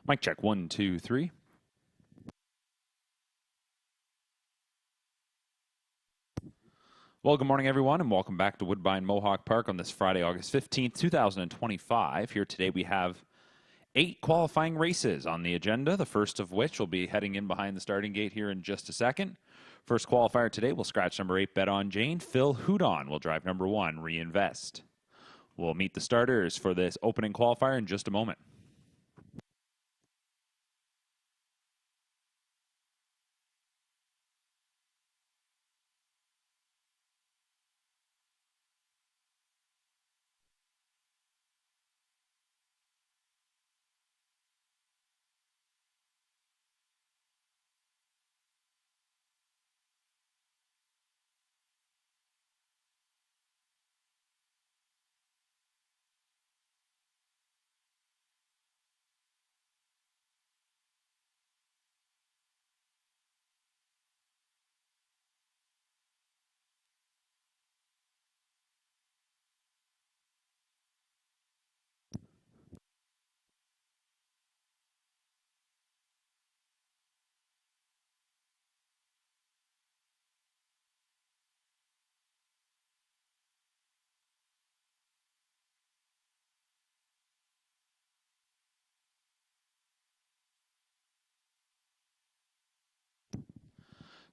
Mic check, 1, 2, 3. Well, good morning, everyone, and welcome back to Woodbine Mohawk Park on this Friday, August 15th, 2025. Here today we have 8 qualifying races on the agenda, the first of which will be heading in behind the starting gate here in just a second. First qualifier today, we'll scratch number 8, Bet on Jane. Phil Houdon will drive number 1, Reinvest. We'll meet the starters for this opening qualifier in just a moment.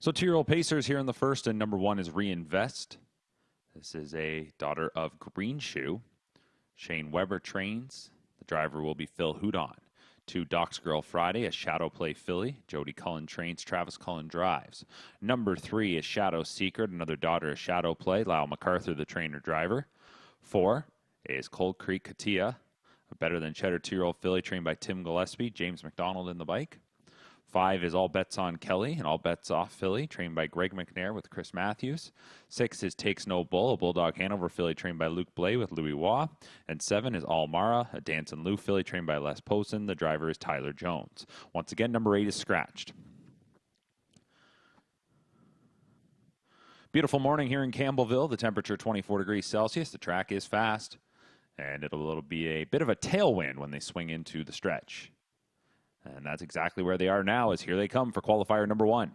So 2-year-old Pacers here in the first, and number 1 is Reinvest. This is a daughter of Green Shoe. Shane Weber trains. The driver will be Phil Houdon. 2, Doc's Girl Friday, a Shadow Play filly. Jody Cullen trains. Travis Cullen drives. Number 3 is Shadow Secret, another daughter of Shadow Play. Lyle MacArthur, the trainer driver. 4 is Cold Creek Katia, a better than Cheddar 2-year-old filly trained by Tim Gillespie. James McDonald in the bike. 5 is All Bets on Kelly, an All Bets Off filly trained by Greg McNair with Chris Matthews. 6 is Takes No Bull, a Bulldog Hanover filly trained by Luke Blay with Louis Waugh. And 7 is All Mara, a Dance and Lou filly trained by Les Posen. The driver is Tyler Jones. Once again, number 8 is scratched. Beautiful morning here in Campbellville. The temperature 24 degrees Celsius. The track is fast, and it'll be a bit of a tailwind when they swing into the stretch. And that's exactly where they are now, as here they come for qualifier number 1.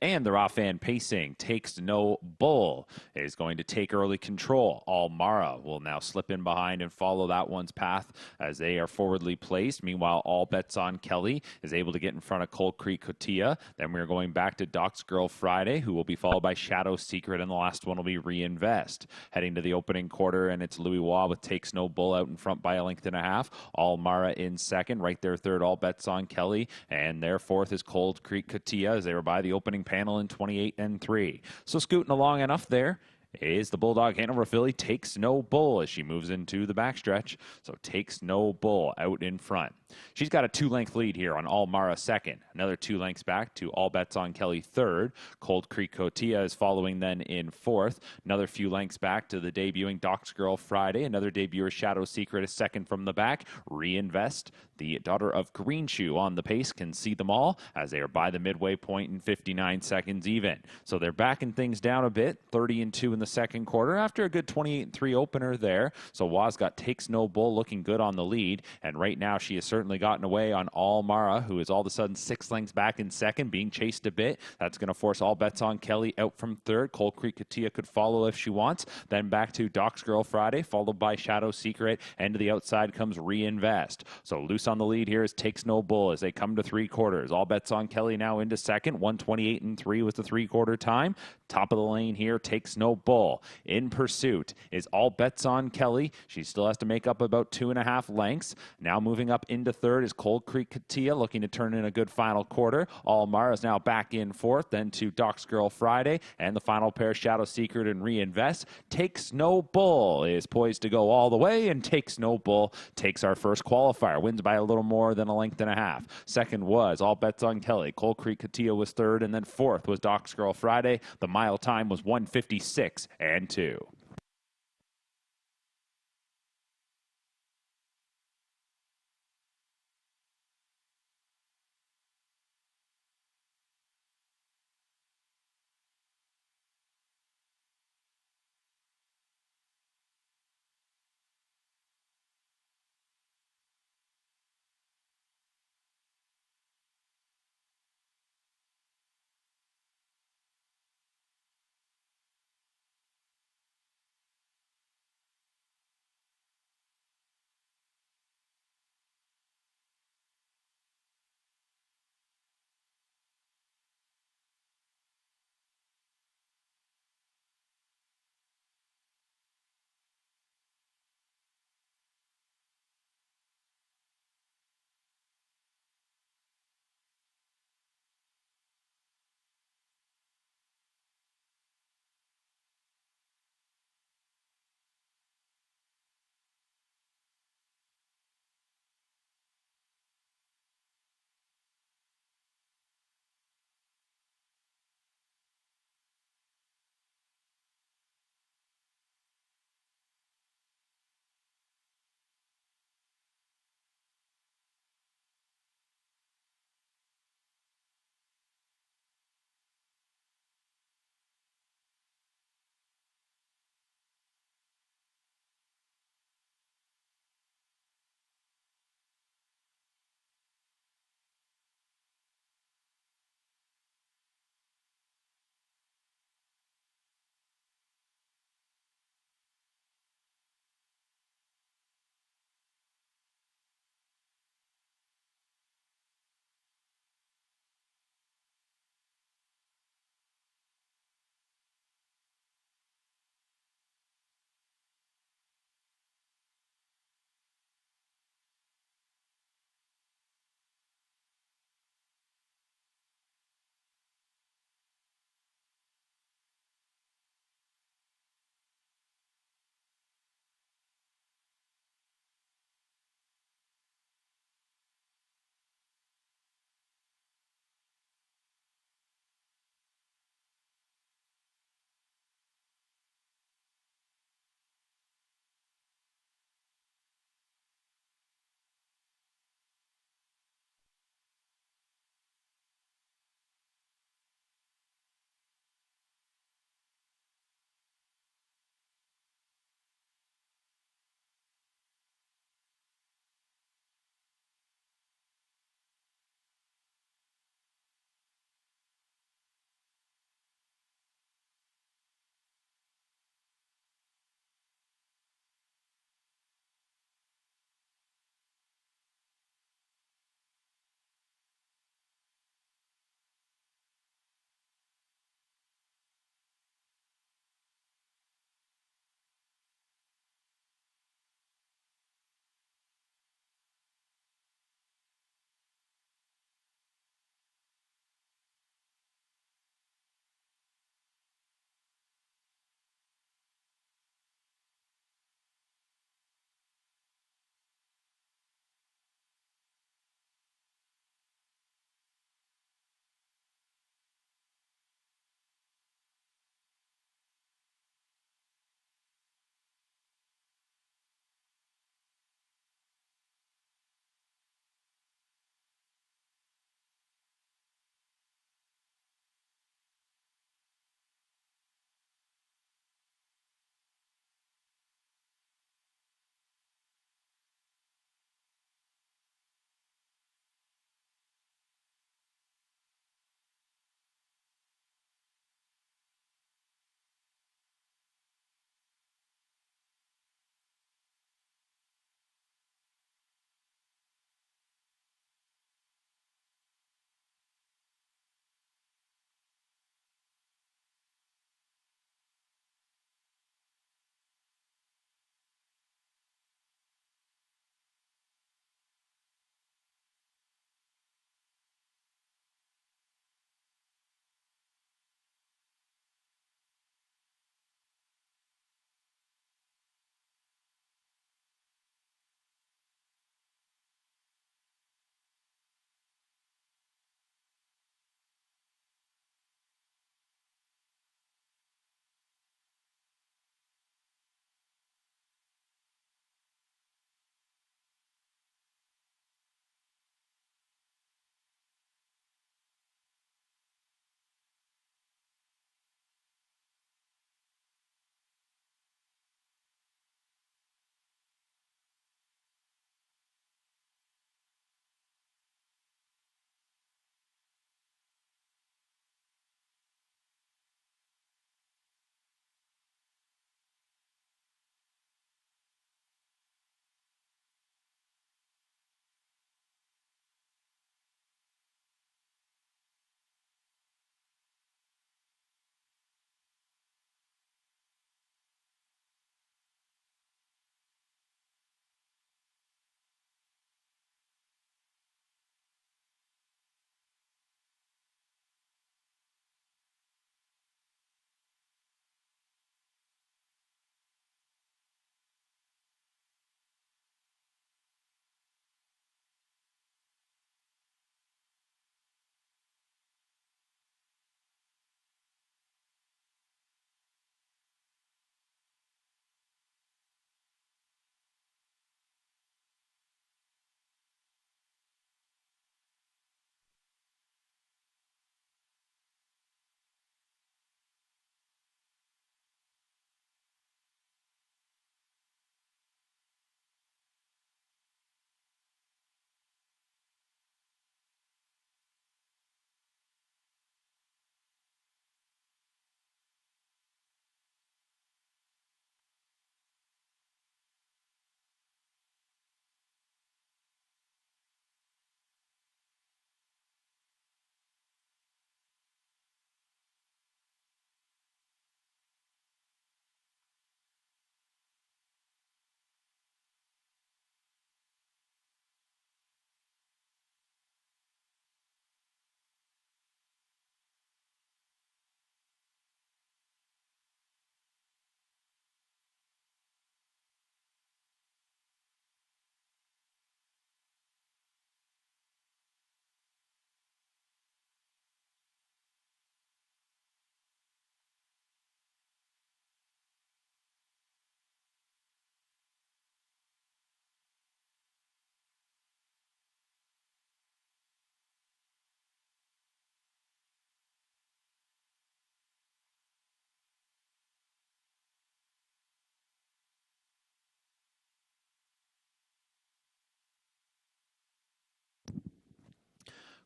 And the Raffan pacing Takes No Bull is going to take early control. All Mara will now slip in behind and follow that one's path as they are forwardly placed. Meanwhile, All Bets on Kelly is able to get in front of Cold Creek Cotia. Then we're going back to Doc's Girl Friday, who will be followed by Shadow Secret, and the last one will be Reinvest. Heading to the opening quarter, and it's Louis Waugh with Takes No Bull out in front by a length and a half. All Mara in second. Right there, third, All Bets on Kelly. And their fourth is Cold Creek Cotia as they were by the opening panel in 28 and 3. So scooting along enough there is the Bulldog Hanover filly Takes No Bull as she moves into the backstretch. So Takes No Bull out in front. She's got a 2-length lead here on All Mara second. Another 2 lengths back to All Bets on Kelly third. Cold Creek Cotia is following then in fourth. Another few lengths back to the debuting Doc's Girl Friday. Another debuter Shadow Secret is second from the back. Reinvest, the daughter of Green Shoe on the pace, can see them all as they are by the midway point in 59 seconds even. So they're backing things down a bit, 30 and 2 in the second quarter after a good 28 and 3 opener there. So Waz got Takes No Bull looking good on the lead, and right now she has certainly gotten away on All Mara, who is all of a sudden 6 lengths back in second, being chased a bit. That's going to force All Bets on Kelly out from third. Cold Creek Katia could follow if she wants. Then back to Doc's Girl Friday, followed by Shadow Secret, and to the outside comes Reinvest. So loose on the lead here is Takes No Bull as they come to 3 quarters. All Bets on Kelly now into second. 1:28 and 3 was the 3-quarter time. Top of the lane here, Takes No Bull. In pursuit is All Bets on Kelly. She still has to make up about 2.5 lengths. Now moving up into third is Cold Creek Katia, looking to turn in a good final quarter. All Mara is now back in fourth, then to Doc's Girl Friday, and the final pair, Shadow Secret and Reinvest. Takes No Bull is poised to go all the way, and Takes No Bull takes our first qualifier, wins by a little more than a length and a half. Second was All Bets on Kelly. Cold Creek Katia was third, and then fourth was Doc's Girl Friday. The mile time was 1:56 and 2.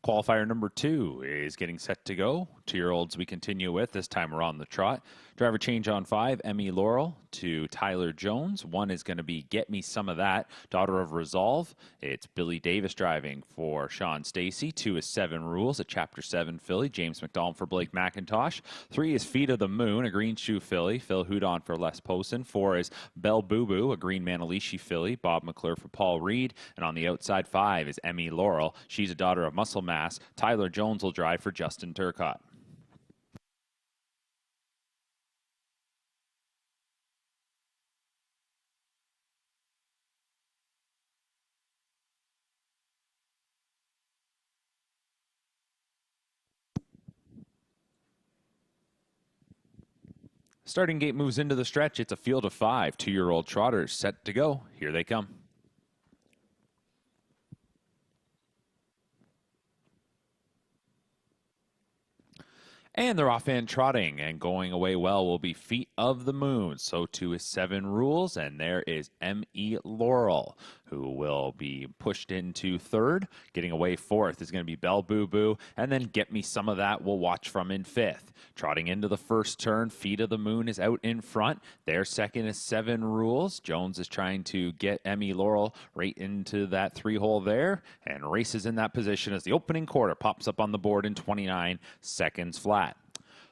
Qualifier number 2 is getting set to go. 2-year-olds we continue with. This time we're on the trot. Driver change on 5, Emmy Laurel to Tyler Jones. 1 is going to be Get Me Some of That, Daughter of Resolve. It's Billy Davis driving for Sean Stacy. 2 is 7 Rules, a Chapter 7 filly. James McDonald for Blake McIntosh. 3 is Feet of the Moon, a Green Shoe filly. Phil Houdon for Les Posen. 4 is Belle Boo Boo, a Green Manalishi filly. Bob McClure for Paul Reed. And on the outside, 5 is Emmy Laurel. She's a daughter of Muscle Mass. Tyler Jones will drive for Justin Turcott. Starting gate moves into the stretch. It's a field of 5 2-year-old trotters set to go. Here they come. And they're off and trotting, and going away well will be Feet of the Moon. So too is 7 Rules, and there is M.E. Laurel, who will be pushed into 3rd. Getting away 4th is going to be Belle Boo Boo, and then Get Me Some of That we'll watch from in 5th. Trotting into the first turn, Feet of the Moon is out in front. Their 2nd is 7 Rules. Jones is trying to get Emmy Laurel right into that 3-hole there, and races in that position as the opening quarter pops up on the board in 29 seconds flat.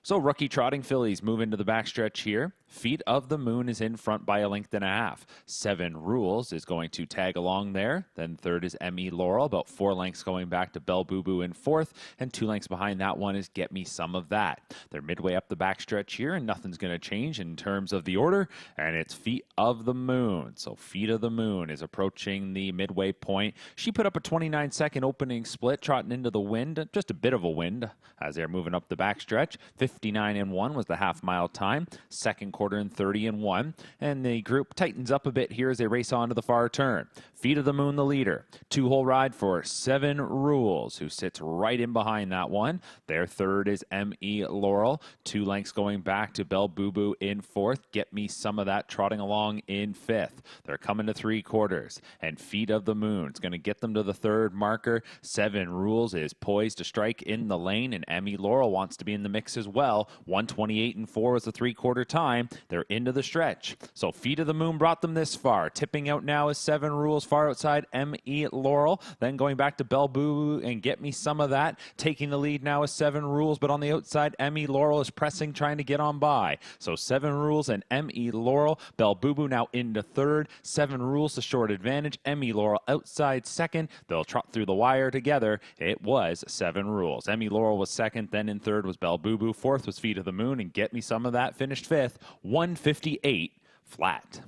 So rookie trotting fillies move into the backstretch here. Feet of the Moon is in front by a length and a half. 7 Rules is going to tag along there. Then 3rd is Emmy Laurel, about 4 lengths going back to Belle Boo Boo in 4th, and 2 lengths behind that one is Get Me Some of That. They're midway up the backstretch here, and nothing's going to change in terms of the order, and it's Feet of the Moon. So Feet of the Moon is approaching the midway point. She put up a 29-second opening split, trotting into the wind, just a bit of a wind as they're moving up the backstretch. 59-1 was the half-mile time. Second quarter in 30-1, and the group tightens up a bit here as they race on to the far turn. Feet of the Moon, the leader. 2-hole ride for 7 Rules, who sits right in behind that one. Their 3rd is M.E. Laurel. 2 lengths going back to Belle Boo Boo in 4th. Get Me Some of That trotting along in 5th. They're coming to 3 quarters, and Feet of the Moon is going to get them to the 3rd marker. 7 Rules is poised to strike in the lane, and Emmy Laurel wants to be in the mix as well. 1:28-4 was the 3-quarter time. They're into the stretch. So Feet of the Moon brought them this far. Tipping out now is 7 Rules far outside M.E. Laurel. Then going back to Belle Boo Boo and Get Me Some of That. Taking the lead now is 7 Rules, but on the outside, Emmy Laurel is pressing, trying to get on by. So 7 Rules and M.E. Laurel. Belle Boo Boo now into 3rd. 7 Rules the short advantage. Emmy Laurel outside 2nd. They'll trot through the wire together. It was 7 Rules. Emmy Laurel was 2nd. Then in 3rd was Belle Boo Boo. 4th was Feet of the Moon, and Get Me Some of That finished 5th. 158 flat.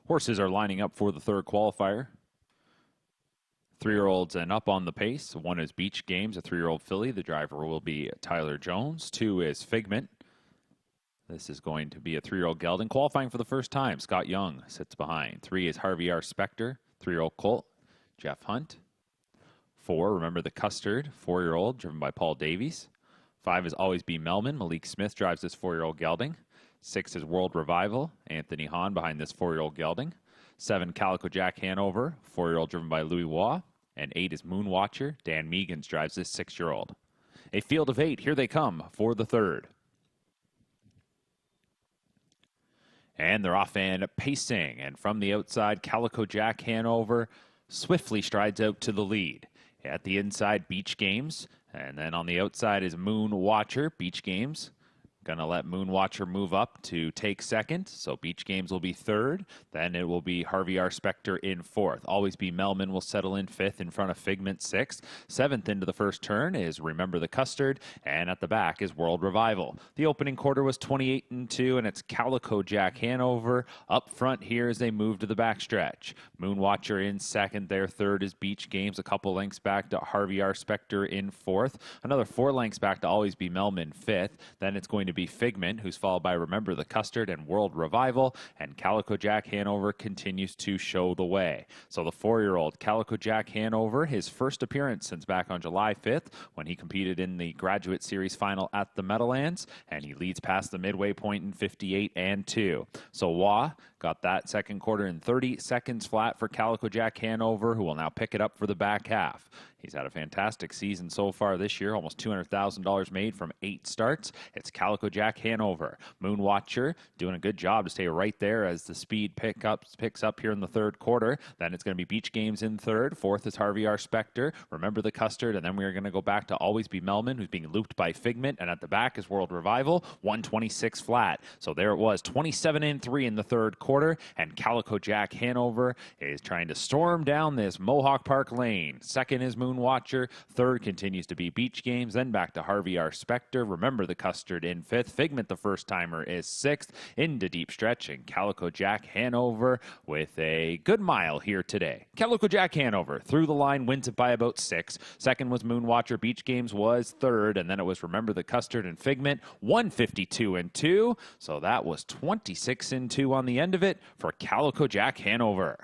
Horses are lining up for the third qualifier. 3-year-olds and up on the pace. 1 is Beach Games, a 3-year-old filly. The driver will be Tyler Jones. 2 is Figment. This is going to be a 3-year-old gelding. Qualifying for the first time, Scott Young sits behind. 3 is Harvey R. Specter, 3-year-old colt. Jeff Hunt. 4, Remember the Custard, 4-year-old, driven by Paul Davies. 5 is Always Be Melman. Malik Smith drives this 4-year-old gelding. 6 is World Revival. Anthony Hahn behind this 4-year-old gelding. 7, Calico Jack Hanover, 4-year-old driven by Louis Waugh. And 8 is Moonwatcher. Dan Meegans drives this 6-year-old. A field of 8. Here they come for the third. And they're off and pacing. And from the outside, Calico Jack Hanover swiftly strides out to the lead. At the inside, Beach Games. And then on the outside is Moonwatcher. Beach Games going to let Moonwatcher move up to take second. So Beach Games will be third. Then it will be Harvey R. Specter in fourth. Always Be Melman will settle in fifth in front of Figment sixth. Seventh into the first turn is Remember the Custard. And at the back is World Revival. The opening quarter was 28-2, and it's Calico Jack Hanover up front here as they move to the backstretch. Moonwatcher in second there. Third is Beach Games, a couple lengths back to Harvey R. Specter in fourth. Another 4 lengths back to Always Be Melman fifth. Then it's going to be Figment, who's followed by Remember the Custard and World Revival, and Calico Jack Hanover continues to show the way. So the 4-year-old Calico Jack Hanover, his first appearance since back on July 5th when he competed in the Graduate Series final at the Meadowlands, and he leads past the midway point in 58-2. So Waugh got that second quarter in 30 seconds flat for Calico Jack Hanover, who will now pick it up for the back half. He's had a fantastic season so far this year, almost $200,000 made from 8 starts. It's Calico Jack Hanover. Moonwatcher doing a good job to stay right there as the speed picks up here in the third quarter. Then it's going to be Beach Games in third. Fourth is Harvey R. Specter. Remember the Custard. And then we're going to go back to Always Be Melman, who's being looped by Figment. And at the back is World Revival, 126 flat. So there it was, 27-3 in the third quarter. And Calico Jack Hanover is trying to storm down this Mohawk Park lane. Second is Moonwatcher. Third continues to be Beach Games. Then back to Harvey R. Specter. Remember the Custard in fifth. Figment, the first timer, is sixth. Into deep stretch. And Calico Jack Hanover with a good mile here today. Calico Jack Hanover through the line, wins it by about 6. Second was Moonwatcher. Beach Games was third. And then it was Remember the Custard and Figment, 152-2. So that was 26-2 on the end of it for Calico Jack Hanover.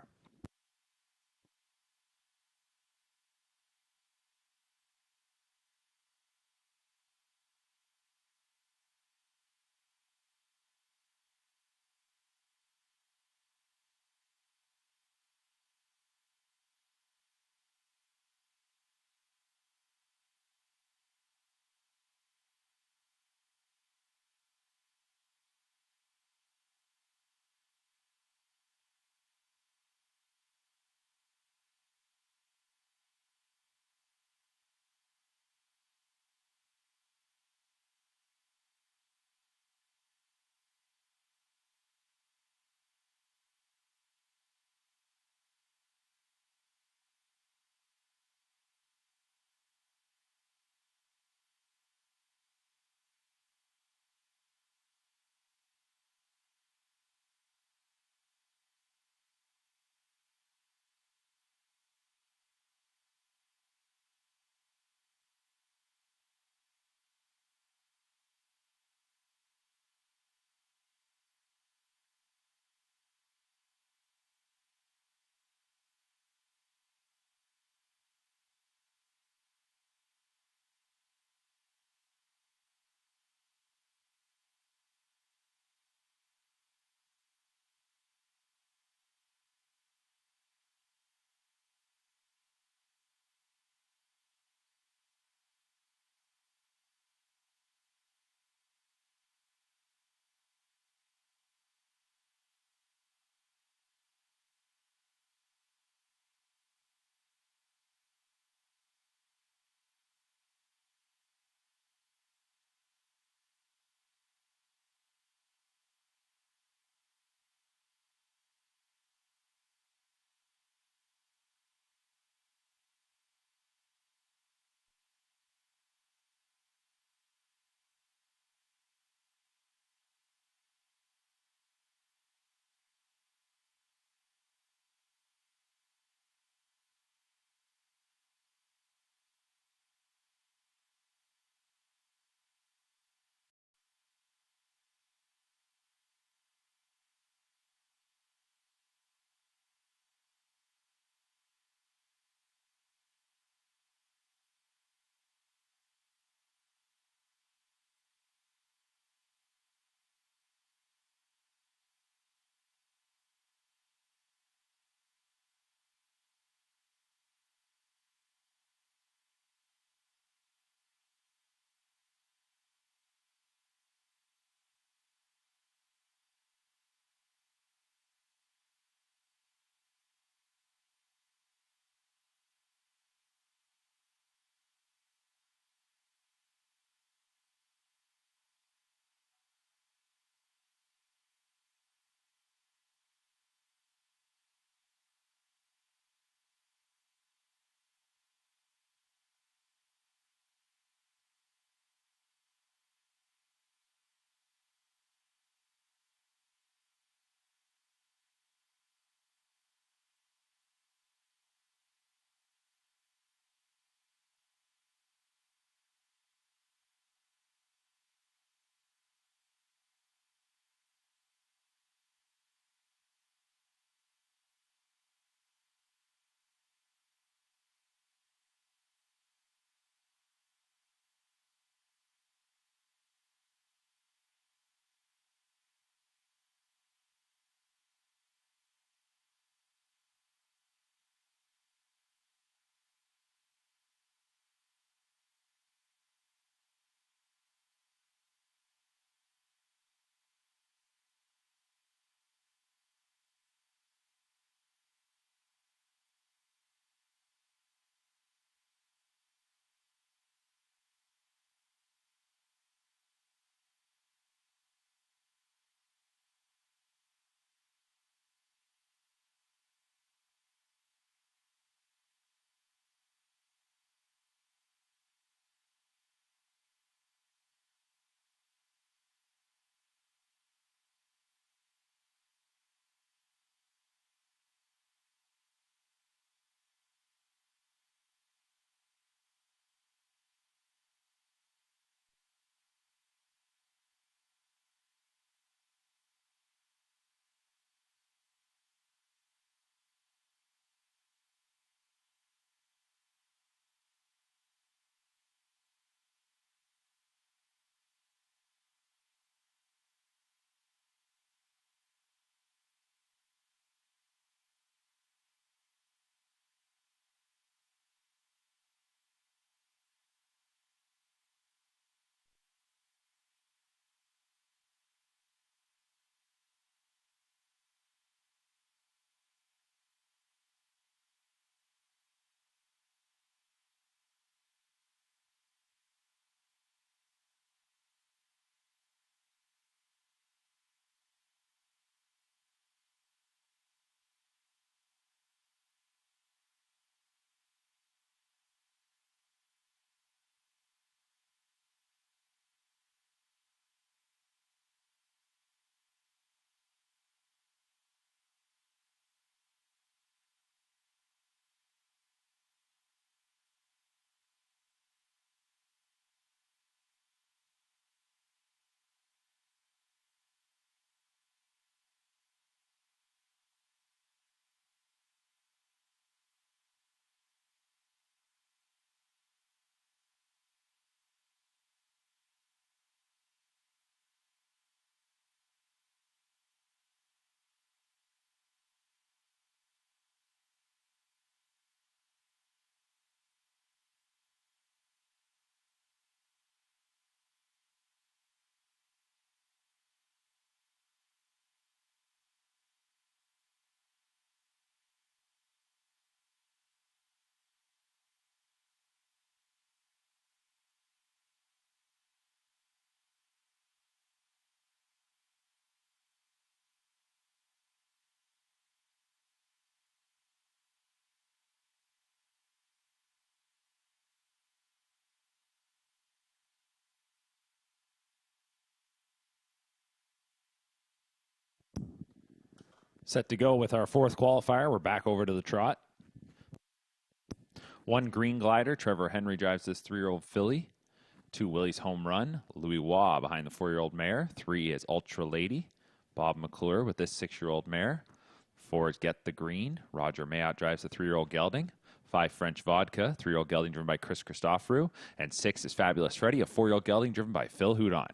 Set to go with our fourth qualifier. We're back over to the trot. 1 Green Glider. Trevor Henry drives this 3-year-old filly. 2 Willie's Home Run. Louis Waugh behind the 4-year-old mare. 3 is Ultra Lady. Bob McClure with this 6-year-old mare. 4 is Get the Green. Roger Mayotte drives the 3-year-old gelding. 5 French Vodka, 3-year-old gelding driven by Chris Christoforou. And 6 is Fabulous Freddy, a 4-year-old gelding driven by Phil Houdon.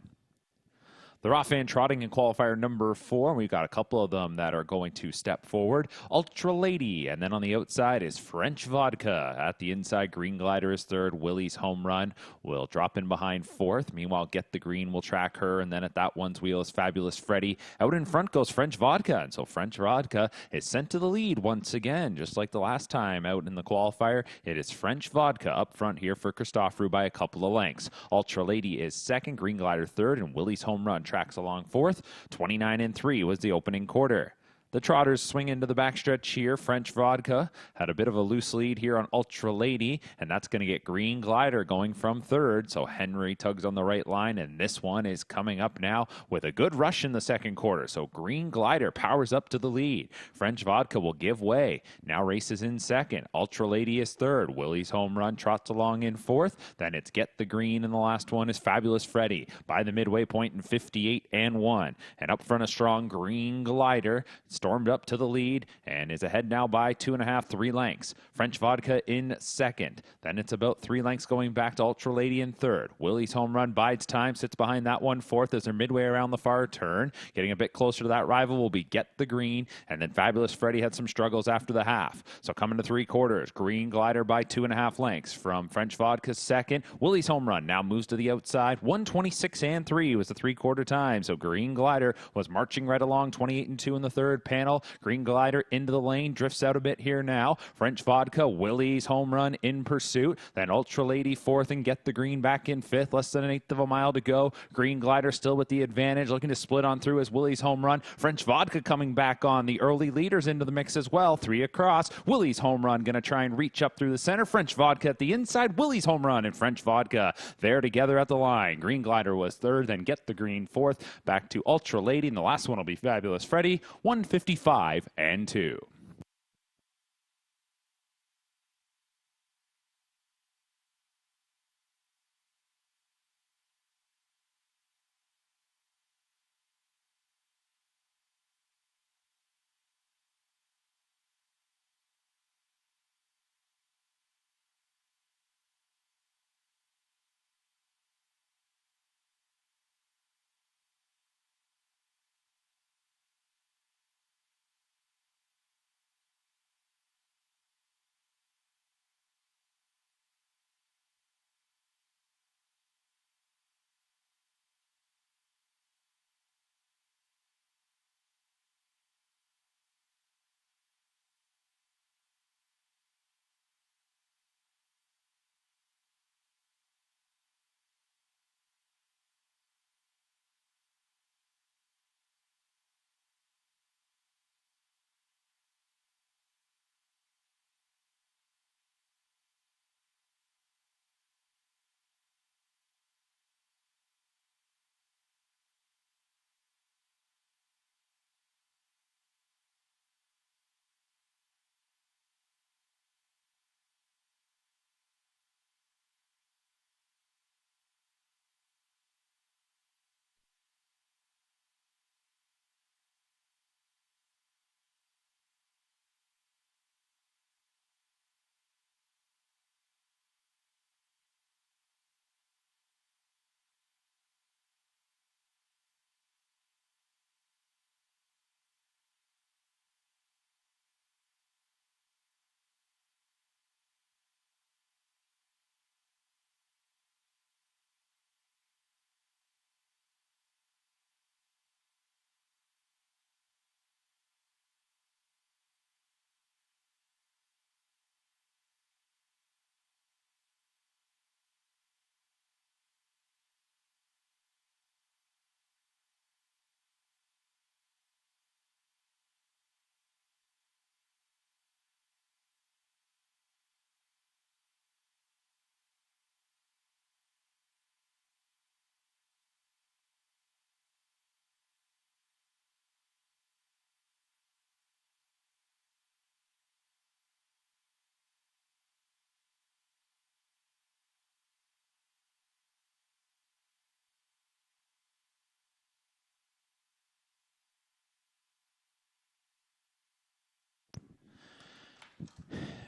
The raw fan trotting in qualifier number 4. We've got a couple of them that are going to step forward. Ultra Lady, and then on the outside is French Vodka. At the inside, Green Glider is 3rd. Willie's Home Run will drop in behind 4th. Meanwhile, Get the Green will track her, and then at that one's wheel is Fabulous Freddy. Out in front goes French Vodka, and so French Vodka is sent to the lead once again, just like the last time out in the qualifier. It is French Vodka up front here for Christoforou by a couple of lengths. Ultra Lady is 2nd, Green Glider 3rd, and Willie's Home Run tracks along 4th. 29-3 was the opening quarter. The Trotters swing into the backstretch here. French Vodka had a bit of a loose lead here on Ultra Lady, and that's going to get Green Glider going from 3rd. So Henry tugs on the right line, and this one is coming up now with a good rush in the second quarter. So Green Glider powers up to the lead. French Vodka will give way. Now races in 2nd. Ultra Lady is 3rd. Willie's Home Run trots along in 4th. Then it's Get the Green, and the last one is Fabulous Freddy by the midway point in 58-1. And up front, a strong Green Glider stormed up to the lead and is ahead now by 2.5, 3 lengths. French Vodka in 2nd. Then it's about 3 lengths going back to Ultra Lady in 3rd. Willie's Home Run bides time, sits behind that one 4th as they're midway around the far turn. Getting a bit closer to that rival will be Get the Green, and then Fabulous Freddy had some struggles after the half. So coming to 3 quarters, Green Glider by 2.5 lengths from French Vodka's 2nd. Willie's Home Run now moves to the outside. 1:26-3 was the 3-quarter time. So Green Glider was marching right along, 28-2 in the 3rd panel. Green Glider into the lane, drifts out a bit here now. French Vodka, Willie's Home Run in pursuit. Then Ultra Lady 4th and Get the Green back in 5th. Less than 1/8 of a mile to go. Green Glider still with the advantage, looking to split on through as Willie's Home Run. French Vodka coming back on. The early leaders into the mix as well. 3 across. Willie's Home Run going to try and reach up through the center. French Vodka at the inside. Willie's Home Run and French Vodka there together at the line. Green Glider was 3rd, then Get the Green 4th. Back to Ultra Lady, and the last one will be Fabulous Freddy. 1:55-2.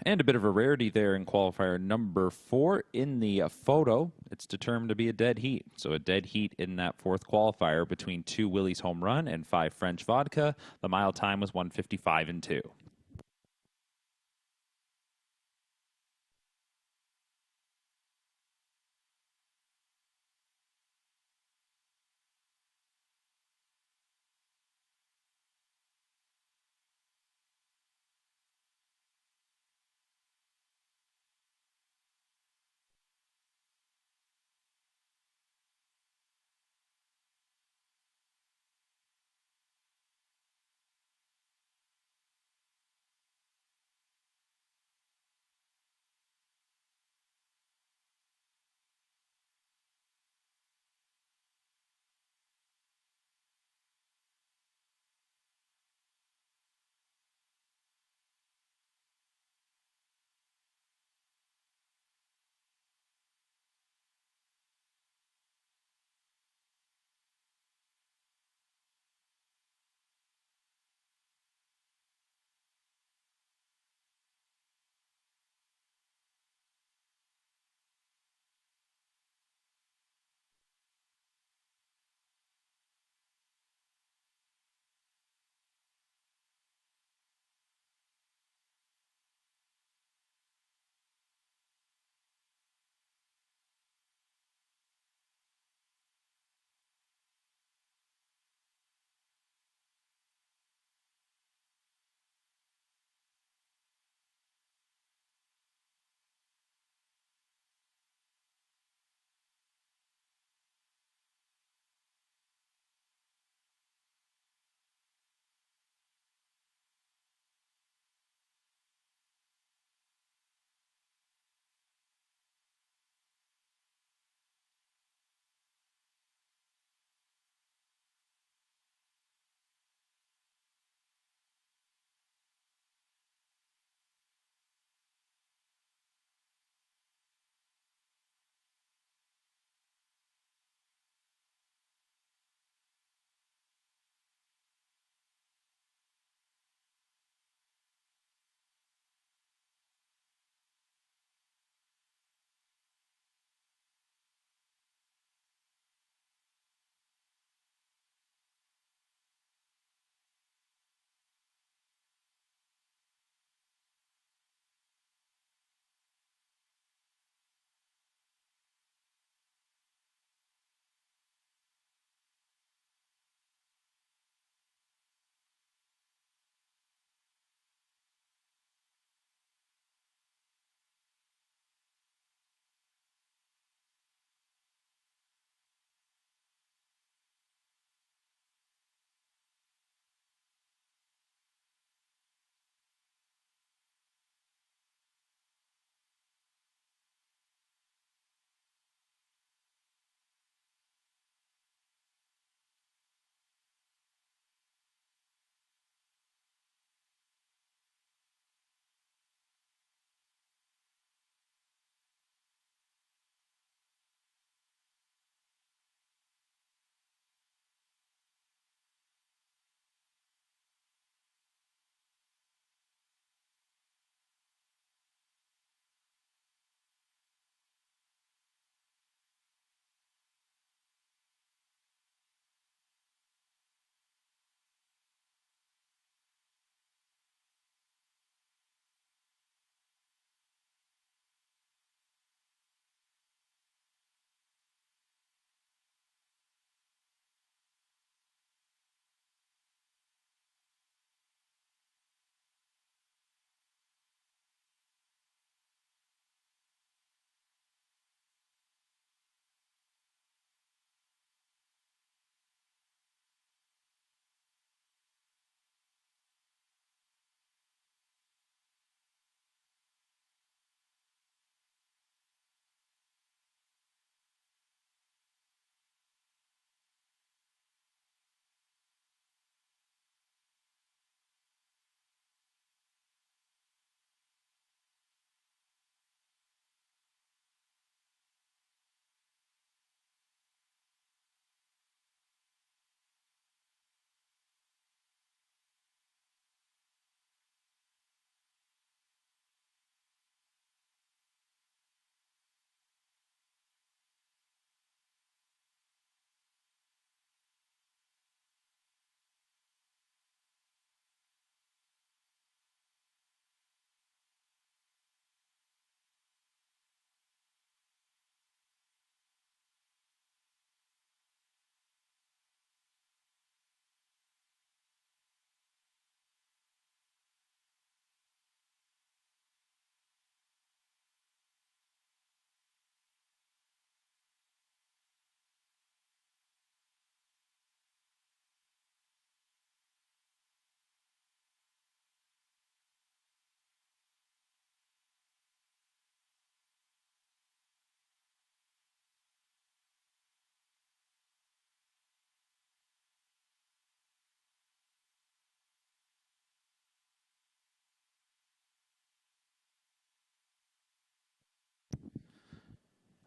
And a bit of a rarity there in qualifier number 4 in the photo. It's determined to be a dead heat. So a dead heat in that fourth qualifier between 2 Willie's Home Run and 5 French Vodka. The mile time was 1:55 and 2.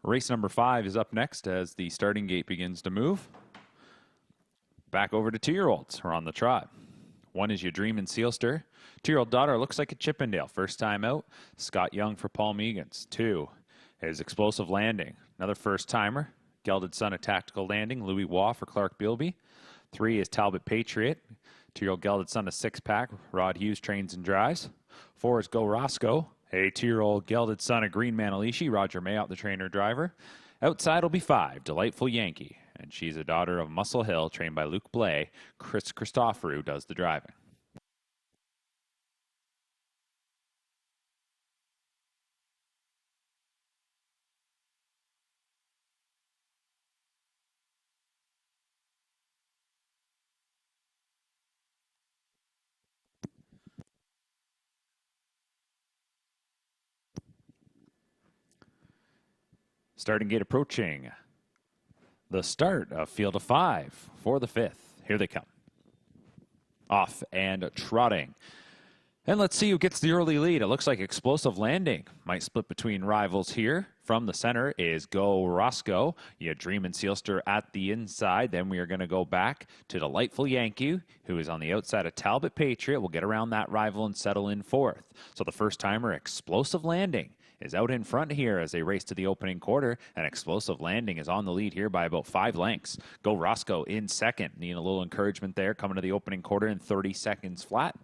Race number 5 is up next as the starting gate begins to move. Back over to 2-year-olds who are on the trot. One is Your Dream and Sealster. 2-year-old daughter looks like a Chippendale. First time out, Scott Young for Paul Meegans. 2 is Explosive Landing. Another first timer, Gelded Son of Tactical Landing. Louis Waugh for Clark Bilby. 3 is Talbot Patriot. 2-year-old Gelded Son of Six Pack. Rod Hughes trains and drives. 4 is Go Roscoe. A 2-year-old Gelded Son of Green Manalishi. Roger Mayout, the trainer driver. Outside will be 5, Delightful Yankee. And she's a daughter of Muscle Hill, trained by Luke Blay. Chris Christoforou does the driving. Starting gate approaching. The start of field of 5 for the 5th. Here they come. Off and trotting. And let's see who gets the early lead. It looks like Explosive Landing might split between rivals here. From the center is Go Roscoe. You Dream and Sealster at the inside. Then we are going to go back to Delightful Yankee, who is on the outside of Talbot Patriot. We'll get around that rival and settle in 4th. So the first timer, Explosive Landing, is out in front here as they race to the opening quarter, and Explosive Landing is on the lead here by about 5 lengths. Go Roscoe in second. Need a little encouragement there coming to the opening quarter in 30 seconds flat.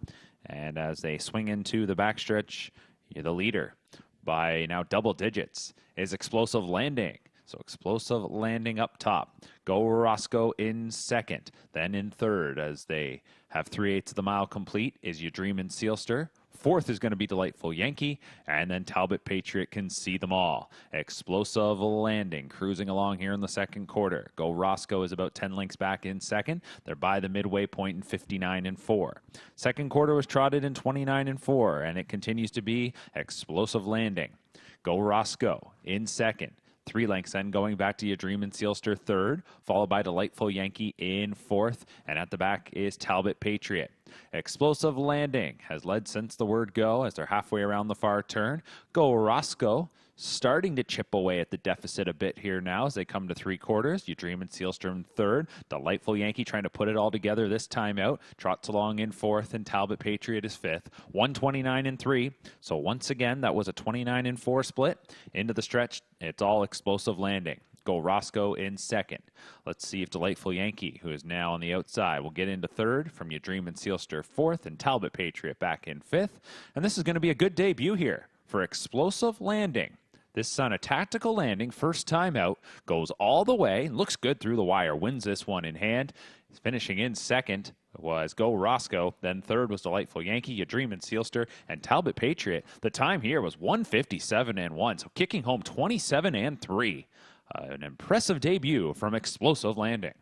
And as they swing into the backstretch, the leader by now double digits is Explosive Landing. So Explosive Landing up top. Go Roscoe in second. Then in third, as they have 3/8 of the mile complete, is You Dream and Sealster. 4th is going to be Delightful Yankee, and then Talbot Patriot can see them all. Explosive Landing cruising along here in the second quarter. Go Roscoe is about 10 lengths back in second. They're by the midway point in 59-4. Second quarter was trotted in 29-4, and it continues to be Explosive Landing. Go Roscoe in second. 3 lengths then going back to You Dream and Sealster third, followed by Delightful Yankee in 4th, and at the back is Talbot Patriot. Explosive Landing has led since the word go as they're halfway around the far turn. Go Roscoe starting to chip away at the deficit a bit here now as they come to 3/4. You Dream and Sealster in third. Delightful Yankee trying to put it all together this time out. Trots along in 4th, and Talbot Patriot is 5th. 129-3. So once again, that was a 29-4 split. Into the stretch, it's all Explosive Landing. Go Roscoe in second. Let's see if Delightful Yankee, who is now on the outside, will get into third. From You Dream and Sealster 4th, and Talbot Patriot back in 5th. And this is going to be a good debut here for Explosive Landing. This son, a tactical landing, first time out, goes all the way, looks good through the wire, wins this one in hand. Finishing in second was Go Roscoe. Then third was Delightful Yankee, You Dream and Sealster, and Talbot Patriot. The time here was 1:57-1, so kicking home 27-3. An impressive debut from Explosive Landing.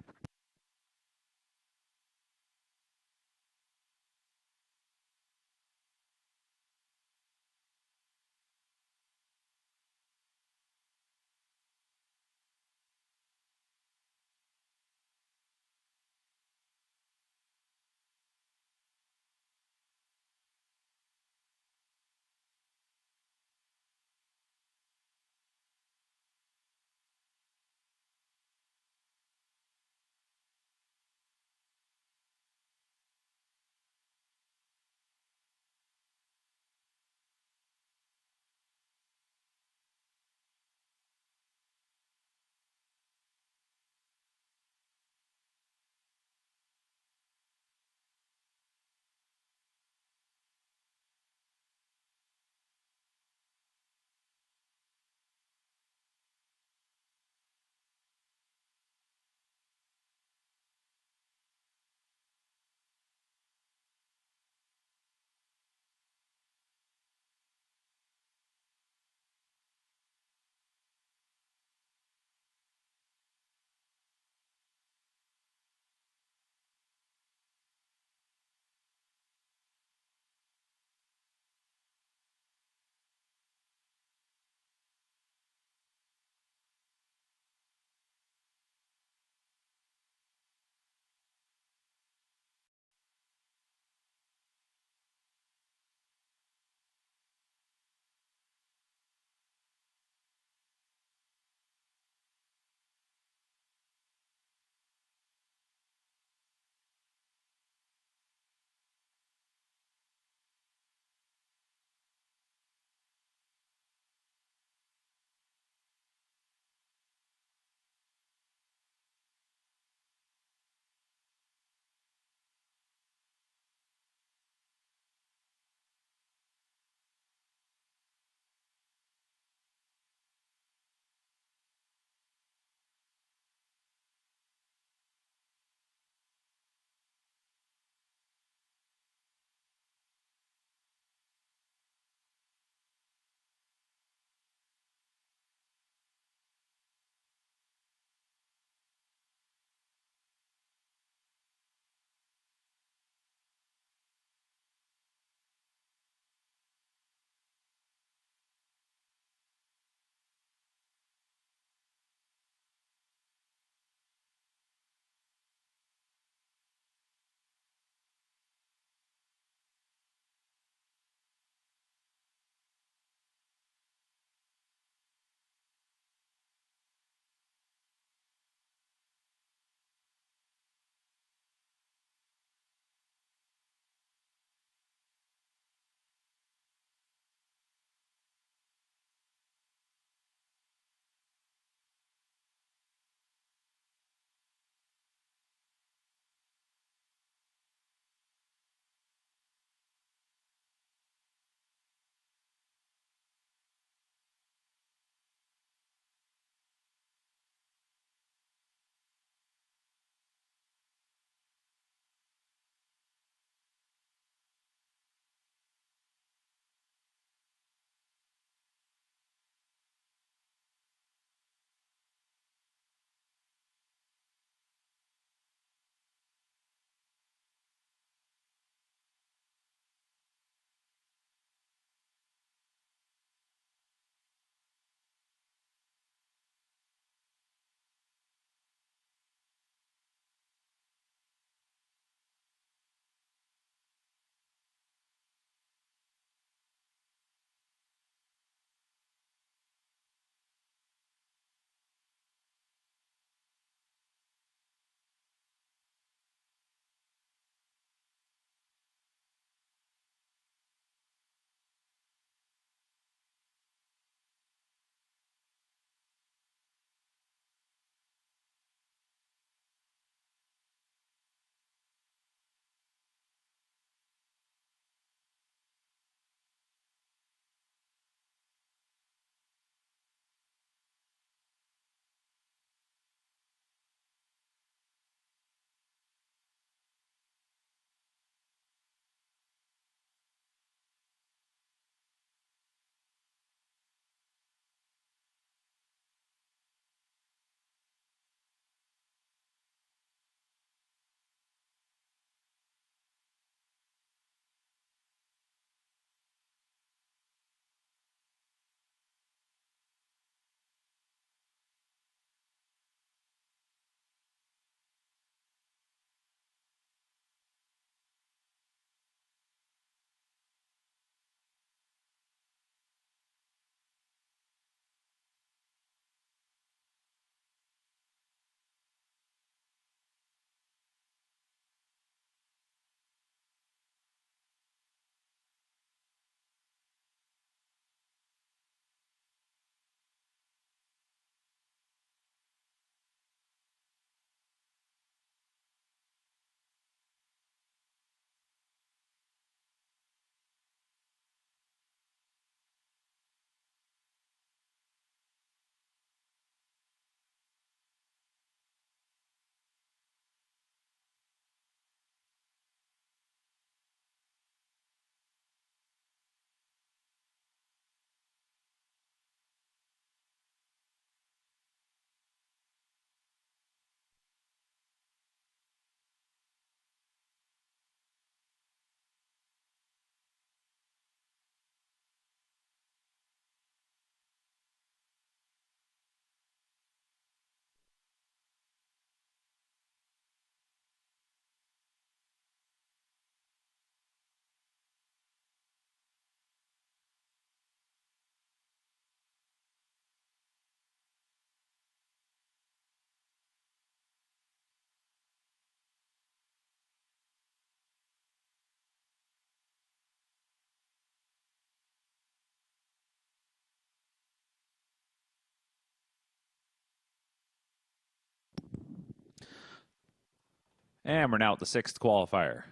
And we're now at the sixth qualifier,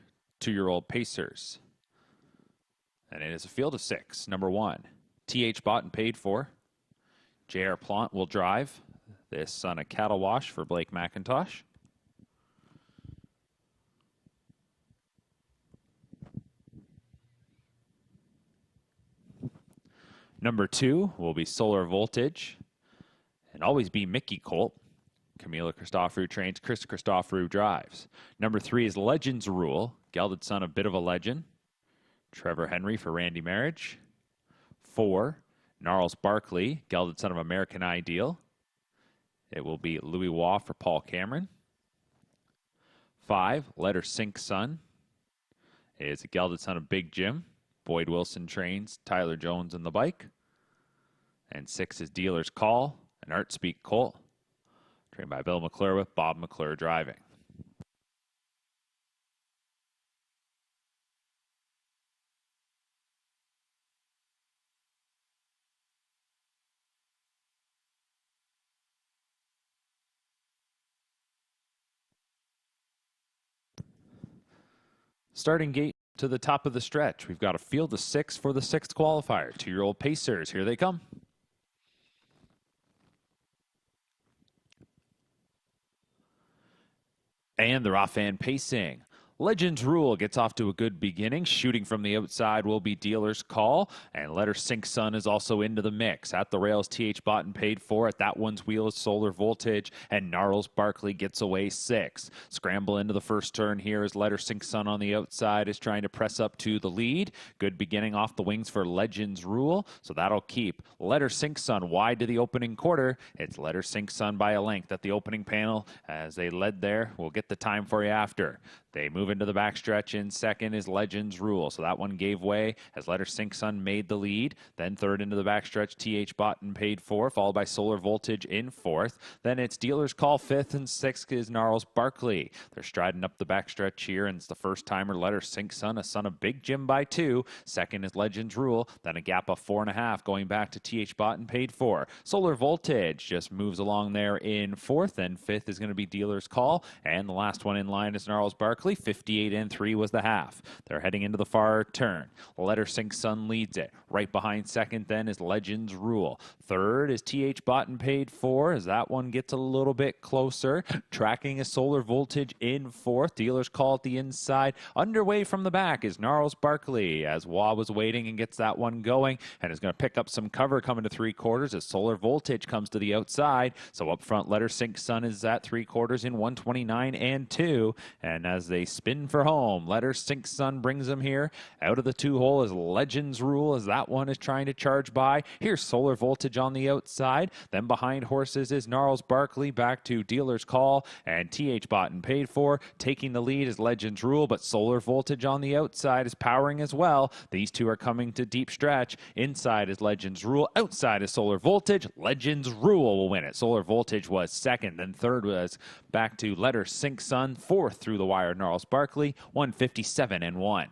2-year-old Pacers. And it is a field of 6. Number 1, TH bought and paid for. J.R. Plant will drive. This son of Cattle Wash for Blake McIntosh. Number 2 will be Solar Voltage. And always be Mickey Colt. Camila Christoforou trains, Chris Christoforou drives. Number 3 is Legends Rule. Gelded son of Bit of a Legend. Trevor Henry for Randy Marriage. 4, Gnarls Barkley, gelded son of American Ideal. It will be Louis Waugh for Paul Cameron. 5, Letter Sink Son. It's a gelded son of Big Jim. Boyd Wilson trains, Tyler Jones in the bike. And 6 is Dealer's Call, an Art Speak Colt. Trained by Bill McClure with Bob McClure driving. Starting gate to the top of the stretch. We've got a field of 6 for the 6th qualifier. 2-year-old Pacers. Here they come. And they're off and pacing. Legends Rule gets off to a good beginning. Shooting from the outside will be Dealer's Call. And Letter Sink Sun is also into the mix. At the rails, TH bought and paid for. At that one's wheel is Solar Voltage. And Gnarls Barkley gets away 6. Scramble into the first turn here as Letter Sink Sun on the outside is trying to press up to the lead. Good beginning off the wings for Legends Rule. So that'll keep Letter Sink Sun wide to the opening quarter. It's Letter Sink Sun by a length at the opening panel as they led there. We'll get the time for you after. They move into the backstretch. In second is Legends Rule. So that one gave way as Letter Sink Sun made the lead. Then third into the backstretch, TH bought and paid for, followed by Solar Voltage in fourth. Then it's Dealer's Call fifth, and sixth is Gnarls Barkley. They're striding up the backstretch here, and it's the first timer Letter Sink Sun, a son of Big Jim by 2. Second is Legends Rule. Then a gap of 4.5 going back to TH bought and paid for. Solar Voltage just moves along there in fourth, and fifth is going to be Dealer's Call. And the last one in line is Gnarls Barkley. 58 and 3 was the half. They're heading into the far turn. Letter Sink Sun leads it. Right behind second then is Legends Rule. Third is TH bought and paid for as that one gets a little bit closer. Tracking is Solar Voltage in fourth. Dealer's Call at the inside. Underway from the back is Gnarls Barkley as Waugh was waiting and gets that one going and is going to pick up some cover coming to 3/4 as Solar Voltage comes to the outside. So up front, Letter Sink Sun is at 3/4 in 129 and 2. And as they spin for home, Letter Sink Sun brings them here. Out of the 2-hole is Legends Rule as that one is trying to charge by. Here's Solar Voltage on the outside. Then behind horses is Gnarls Barkley back to Dealer's Call. And TH bought and paid for. Taking the lead is Legends Rule, but Solar Voltage on the outside is powering as well. These two are coming to deep stretch. Inside is Legends Rule. Outside is Solar Voltage. Legends Rule will win it. Solar Voltage was second. Then third was back to Letter Sink Sun. Fourth through the wire, Gnarls Barkley, 157 and 1.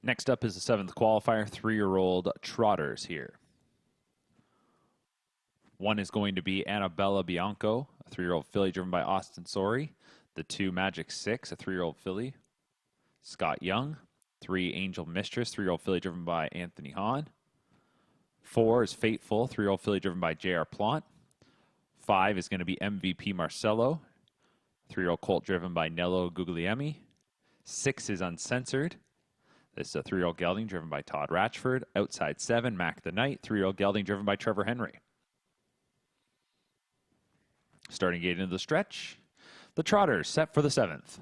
Next up is the 7th qualifier, 3-year-old Trotters here. One is going to be Annabella Bianco, a 3-year-old filly driven by Austin Sorey. The 2, Magic 6, a 3-year-old filly. Scott Young. 3, Angel Mistress, 3-year-old filly driven by Anthony Hahn. 4 is Fateful, 3-year-old filly driven by J.R. Plant. 5 is going to be MVP Marcello, 3-year-old colt driven by Nello Guglielmi. 6 is Uncensored. This is a 3-year-old gelding driven by Todd Ratchford. Outside 7, Mac the Knight, 3-year-old gelding driven by Trevor Henry. Starting gate into the stretch. The Trotters set for the 7th.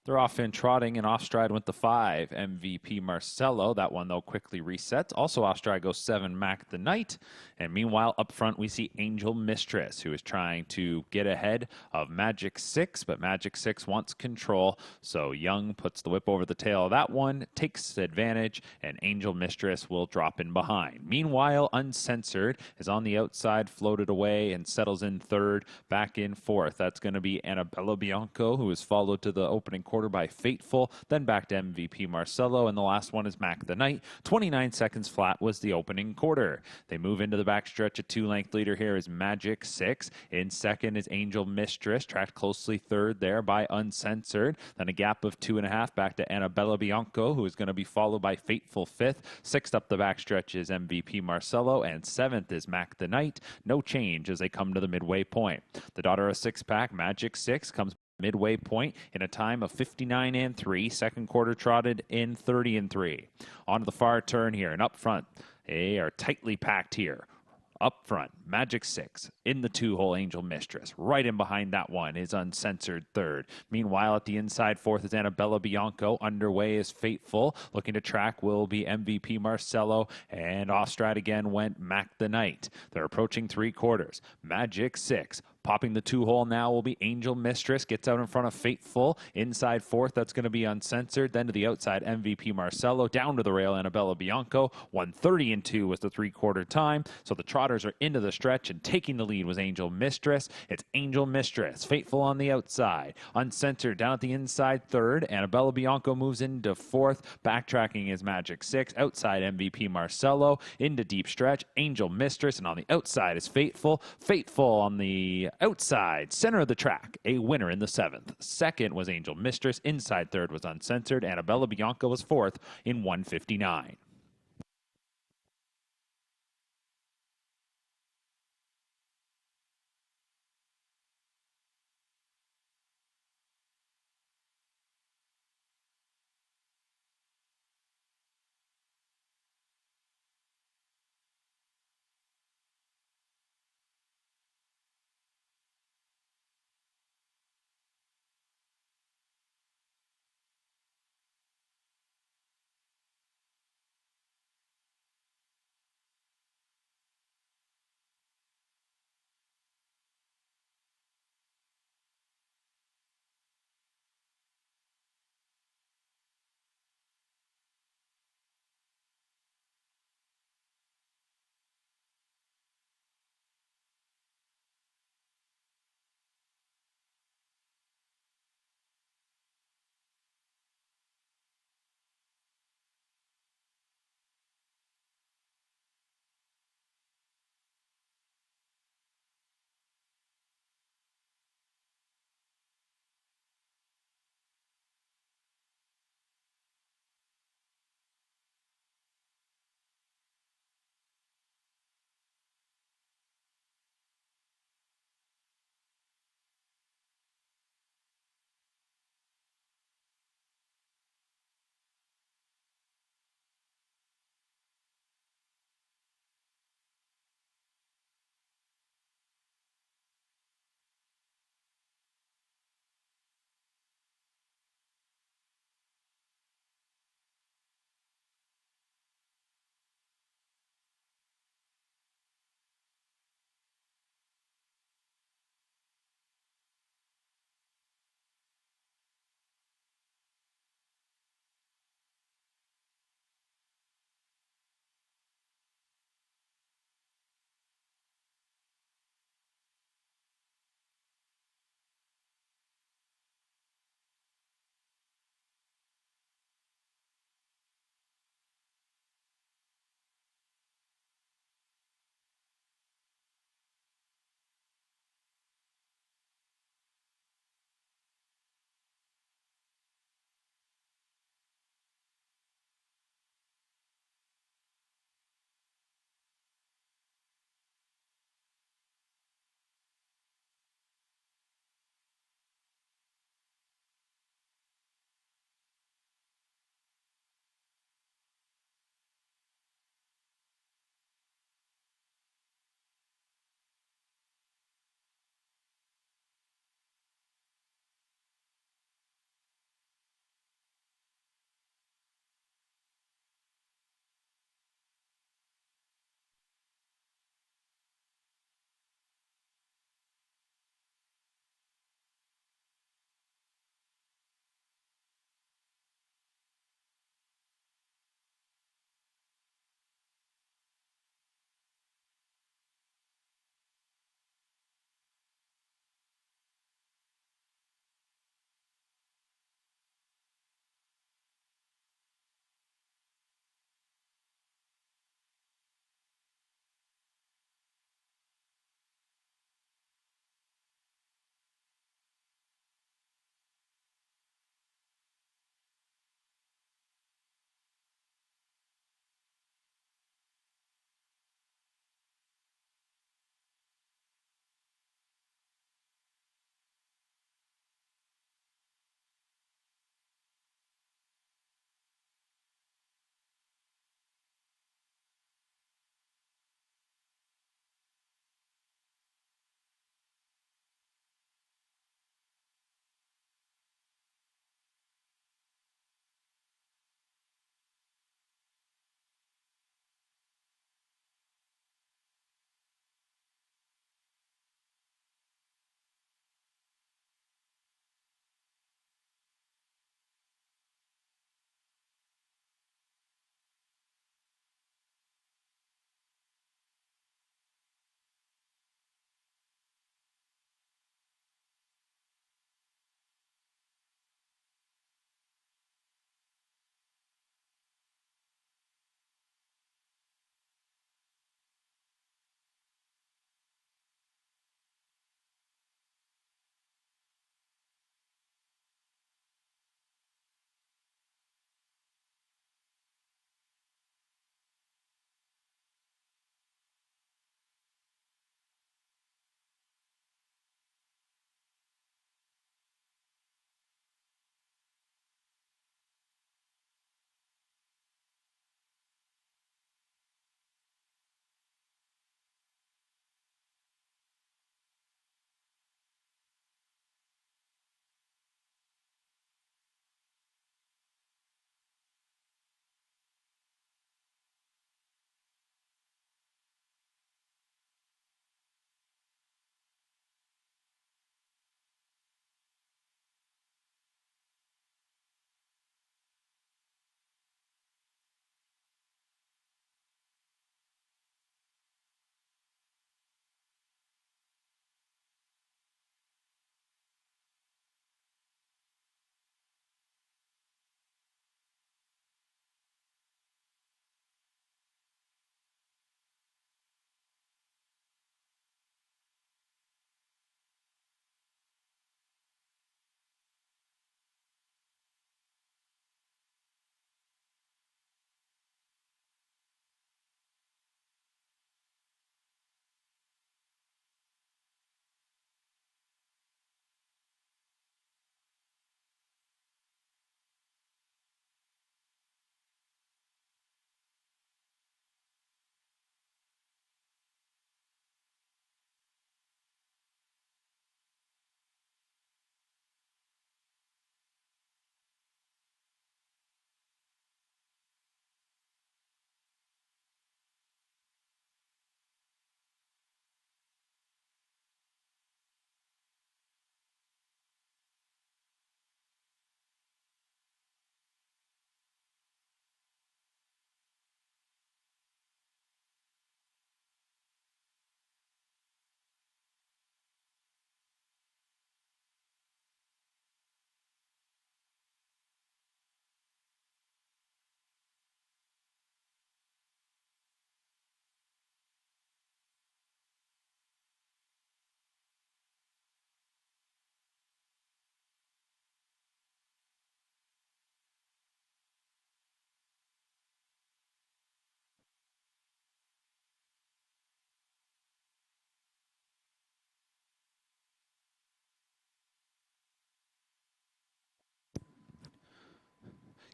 They're off in trotting and off stride went the 5, MVP Marcello. That one, though, quickly resets. Also off stride goes 7, Mac the Knight. And meanwhile, up front, we see Angel Mistress, who is trying to get ahead of Magic 6, but Magic 6 wants control. So Young puts the whip over the tail of that one, takes advantage, and Angel Mistress will drop in behind. Meanwhile, Uncensored is on the outside, floated away, and settles in 3rd, back in 4th. That's going to be Annabella Bianco, who is followed to the opening quarter by Fateful, then back to MVP Marcello, and the last one is Mac the Knight. 29 seconds flat was the opening quarter. They move into the backstretch. A 2-length leader here is Magic 6. In 2nd is Angel Mistress, tracked closely 3rd there by Uncensored. Then a gap of 2.5 back to Annabella Bianco, who is going to be followed by Fateful 5th. 6th up the backstretch is MVP Marcello, and 7th is Mac the Knight. No change as they come to the midway point. The daughter of 6-pack, Magic 6, comes midway point in a time of 59-3. Second quarter trotted in 30-3. On to the far turn here and up front. They are tightly packed here. Up front, Magic 6 in the 2-hole Angel Mistress. Right in behind that one is Uncensored 3rd. Meanwhile, at the inside 4th is Annabella Bianco. Underway is Fateful. Looking to track will be MVP Marcello. And off stride again went Mac the Knight. They're approaching 3 quarters. Magic 6. Popping the 2-hole now will be Angel Mistress. Gets out in front of Fateful. Inside 4th, that's going to be Uncensored. Then to the outside, MVP Marcello. Down to the rail, Annabella Bianco. 1:30-2 was the 3-quarter time. So the Trotters are into the stretch, and taking the lead was Angel Mistress. It's Angel Mistress. Fateful on the outside. Uncensored down at the inside 3rd. Annabella Bianco moves into 4th. Backtracking is Magic 6. Outside MVP Marcello. Into deep stretch. Angel Mistress. And on the outside is Fateful. Fateful on the outside, center of the track, a winner in the 7th. 2nd was Angel Mistress. Inside 3rd was Uncensored. Annabella Bianco was 4th in 1:59.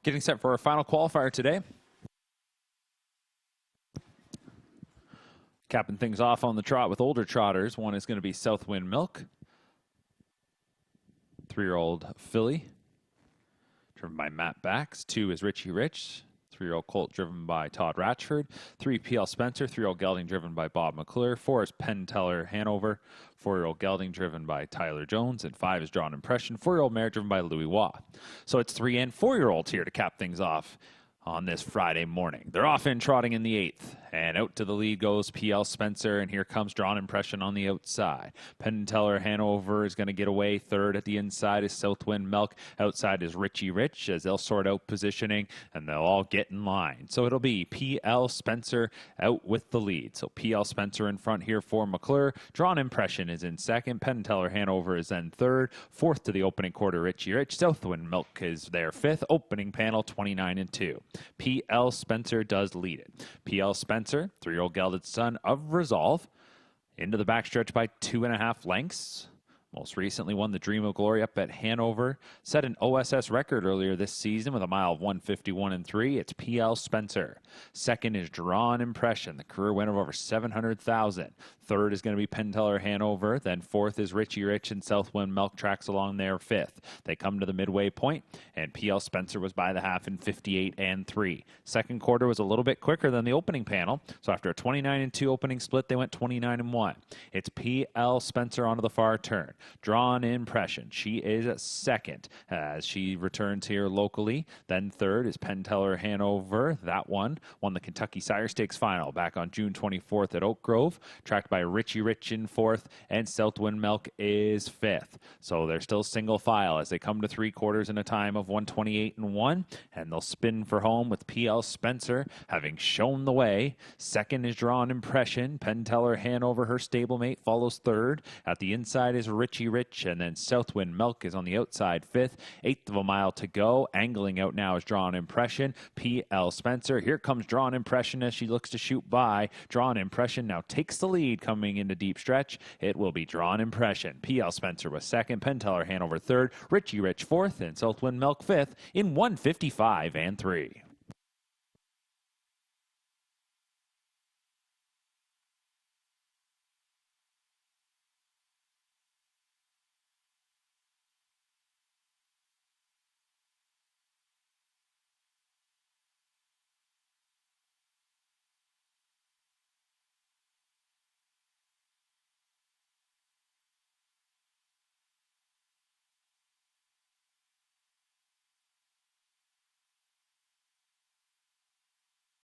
Getting set for our final qualifier today. Capping things off on the trot with older trotters. One is going to be Southwind Milk, 3-year-old filly, driven by Matt Bax. 2 is Richie Rich, 3-year-old colt driven by Todd Ratchford. 3, PL Spencer, 3-year-old gelding driven by Bob McClure. 4 is Penn Teller Hanover, 4-year-old gelding driven by Tyler Jones. And 5 is Drawn Impression, 4-year-old mare driven by Louis Waugh. So it's 3 and 4-year-olds here to cap things off on this Friday morning. They're off in trotting in the 8th, and out to the lead goes PL Spencer, and here comes Drawn Impression on the outside. Penn Teller Hanover is going to get away. 3rd at the inside is Southwind Milk. Outside is Richie Rich as they'll sort out positioning, and they'll all get in line. So it'll be PL Spencer out with the lead. So PL Spencer in front here for McClure. Drawn Impression is in 2nd. Penn Teller Hanover is then 3rd. 4th to the opening quarter, Richie Rich. Southwind Milk is there 5th. Opening panel 29 and 2. PL Spencer does lead it. PL Spencer, 3-year-old gelded son of Resolve, into the backstretch by 2.5 lengths. Most recently won the Dream of Glory up at Hanover. Set an OSS record earlier this season with a mile of 151 and 3. It's PL Spencer. 2nd is Drawn Impression, the career winner of over 700,000. 3rd is going to be Penn Teller Hanover. Then 4th is Richie Rich, and Southwind Milk tracks along there 5th. They come to the midway point, and PL Spencer was by the half in 58 and 3. Second quarter was a little bit quicker than the opening panel, so after a 29 and 2 opening split, they went 29 and 1. It's PL Spencer onto the far turn. Drawn Impression. She is 2nd as she returns here locally. Then 3rd is Penn Teller Hanover. That one won the Kentucky Sire Stakes final back on June 24th at Oak Grove, tracked by Richie Rich in 4th, and Southwind Milk is 5th. So they're still single file as they come to 3 quarters in a time of 128 and 1, and they'll spin for home with PL Spencer having shown the way. 2nd is Drawn Impression. Penn Teller Hanover, her stablemate, follows 3rd. At the inside is Richie Rich, and then Southwind Milk is on the outside 5th. 1/8 of a mile to go. Angling out now is Drawn Impression. PL Spencer. Here comes Drawn Impression as she looks to shoot by. Drawn Impression now takes the lead coming into deep stretch. It will be Drawn Impression. PL Spencer was 2nd. Penn Teller Hanover 3rd. Richie Rich 4th, and Southwind Milk 5th in 155 and 3.